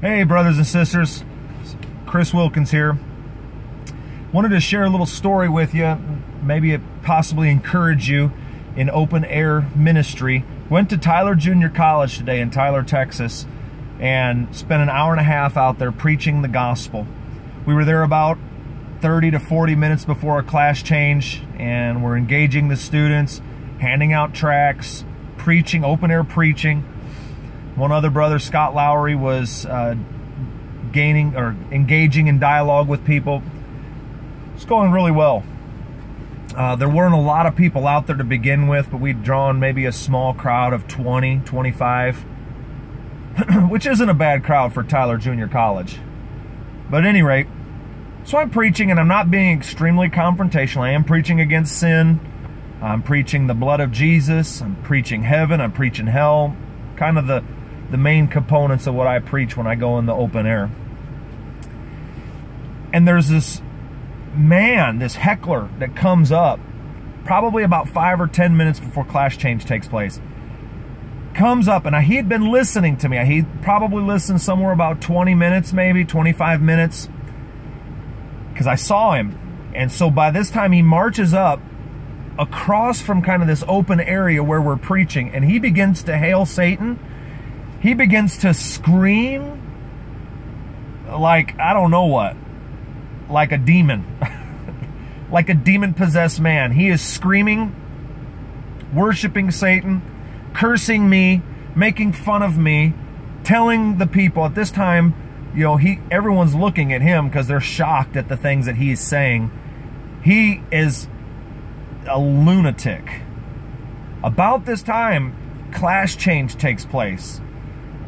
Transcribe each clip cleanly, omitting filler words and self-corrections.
Hey brothers and sisters, Chris Wilkins here. Wanted to share a little story with you, maybe it possibly encourage you in open air ministry. Went to Tyler Junior College today in Tyler, Texas, and spent an hour and a half out there preaching the gospel. We were there about 30 to 40 minutes before a class change, and we're engaging the students, handing out tracts, preaching, open air preaching. One other brother, Scott Lowry, was engaging in dialogue with people. It's going really well. There weren't a lot of people out there to begin with, but we'd drawn maybe a small crowd of 20, 25, which isn't a bad crowd for Tyler Junior College. But at any rate, so I'm preaching, and I'm not being extremely confrontational. I am preaching against sin. I'm preaching the blood of Jesus. I'm preaching heaven. I'm preaching hell. Kind of the main components of what I preach when I go in the open air. And there's this man, this heckler that comes up probably about 5 or 10 minutes before class change takes place. Comes up, and he had been listening to me. He probably listened somewhere about 20 minutes, maybe 25 minutes, because I saw him. And so by this time he marches up across from kind of this open area where we're preaching, and he begins to hail Satan. He begins to scream like, I don't know what, like a demon, like a demon-possessed man. He is screaming, worshiping Satan, cursing me, making fun of me, telling the people at this time, you know, everyone's looking at him because they're shocked at the things that he's saying. He is a lunatic. About this time, class change takes place.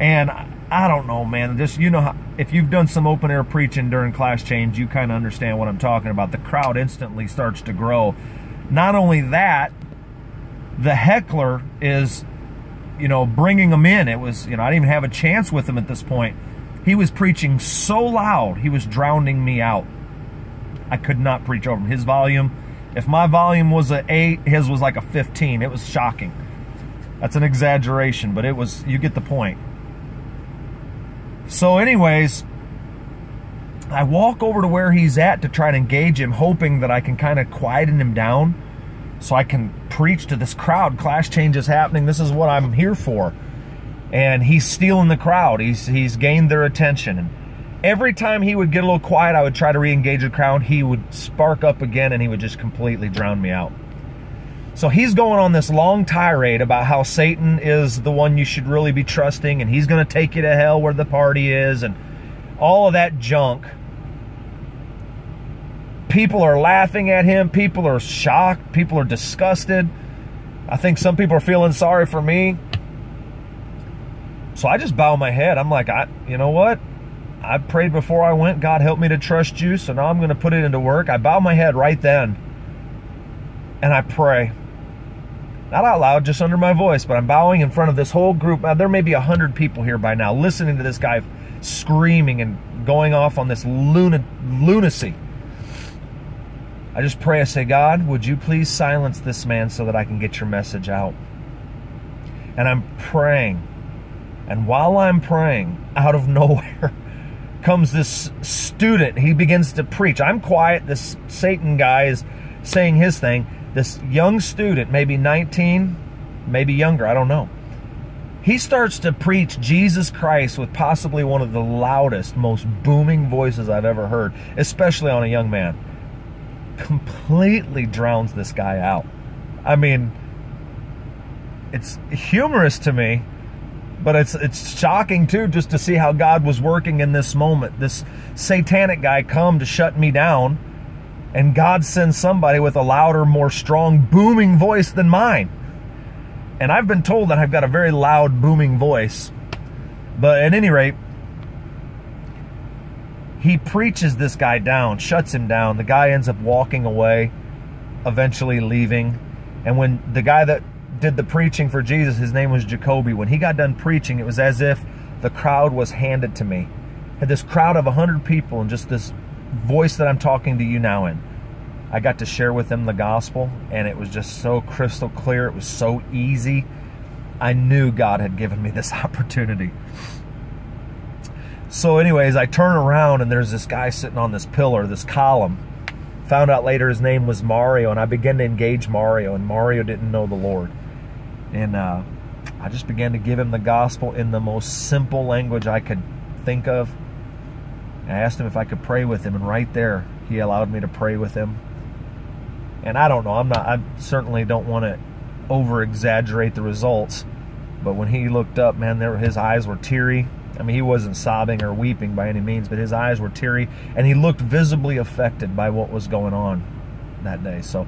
And I don't know, man, just, you know, how, if you've done some open air preaching during class change, you kind of understand what I'm talking about. The crowd instantly starts to grow. Not only that, the heckler is, you know, bringing them in. It was, you know, I didn't even have a chance with him at this point. He was preaching so loud, he was drowning me out. I could not preach over him. His volume, if my volume was an 8, his was like a 15. It was shocking. That's an exaggeration, but it was, you get the point. So anyways, I walk over to where he's at to try to engage him, hoping that I can kind of quieten him down so I can preach to this crowd. Class change is happening. This is what I'm here for. And he's stealing the crowd. He's gained their attention. And every time he would get a little quiet, I would try to re-engage the crowd. He would spark up again, and he would just completely drown me out. So he's going on this long tirade about how Satan is the one you should really be trusting, and he's going to take you to hell where the party is, and all of that junk. People are laughing at him. People are shocked. People are disgusted. I think some people are feeling sorry for me. So I just bow my head. I'm like, you know what? I prayed before I went. God help me to trust you, so now I'm going to put it into work. I bow my head right then, and I pray. Not out loud, just under my voice, but I'm bowing in front of this whole group. Now, there may be 100 people here by now listening to this guy screaming and going off on this lunacy. I just pray. I say, God, would you please silence this man so that I can get your message out? And I'm praying. And while I'm praying, out of nowhere comes this student. He begins to preach. I'm quiet. This Satan guy is saying his thing. This young student, maybe 19, maybe younger, I don't know. He starts to preach Jesus Christ with possibly one of the loudest, most booming voices I've ever heard, especially on a young man. Completely drowns this guy out. I mean, it's humorous to me, but it's shocking too, just to see how God was working in this moment. This satanic guy come to shut me down, and God sends somebody with a louder, more strong, booming voice than mine. And I've been told that I've got a very loud, booming voice. But at any rate, he preaches this guy down, shuts him down. The guy ends up walking away, eventually leaving. And when the guy that did the preaching for Jesus, his name was Jacoby, when he got done preaching, it was as if the crowd was handed to me. I had this crowd of 100 people and just this voice that I'm talking to you now in. I got to share with them the gospel, and it was just so crystal clear. It was so easy. I knew God had given me this opportunity. So anyways, I turn around and there's this guy sitting on this pillar, this column. Found out later his name was Mario, and I began to engage Mario, and Mario didn't know the Lord. And I just began to give him the gospel in the most simple language I could think of. I asked him if I could pray with him, and right there, he allowed me to pray with him. And I don't know, I certainly don't want to over-exaggerate the results, but when he looked up, man, his eyes were teary. I mean, he wasn't sobbing or weeping by any means, but his eyes were teary, and he looked visibly affected by what was going on that day. So,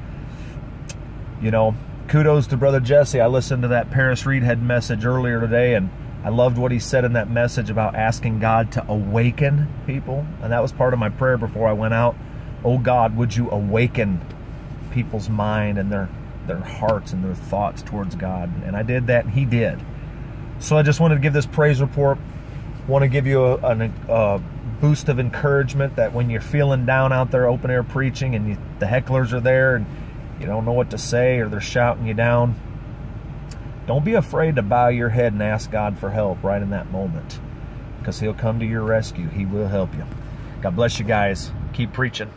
you know, kudos to Brother Jesse. I listened to that Paris Reedhead message earlier today, and I loved what he said in that message about asking God to awaken people. And that was part of my prayer before I went out. Oh God, would you awaken people's mind and their hearts and their thoughts towards God? And I did that, and he did. So I just wanted to give this praise report. Want to give you a boost of encouragement that when you're feeling down out there open air preaching and the hecklers are there and you don't know what to say or they're shouting you down, don't be afraid to bow your head and ask God for help right in that moment, because he'll come to your rescue. He will help you. God bless you guys. Keep preaching.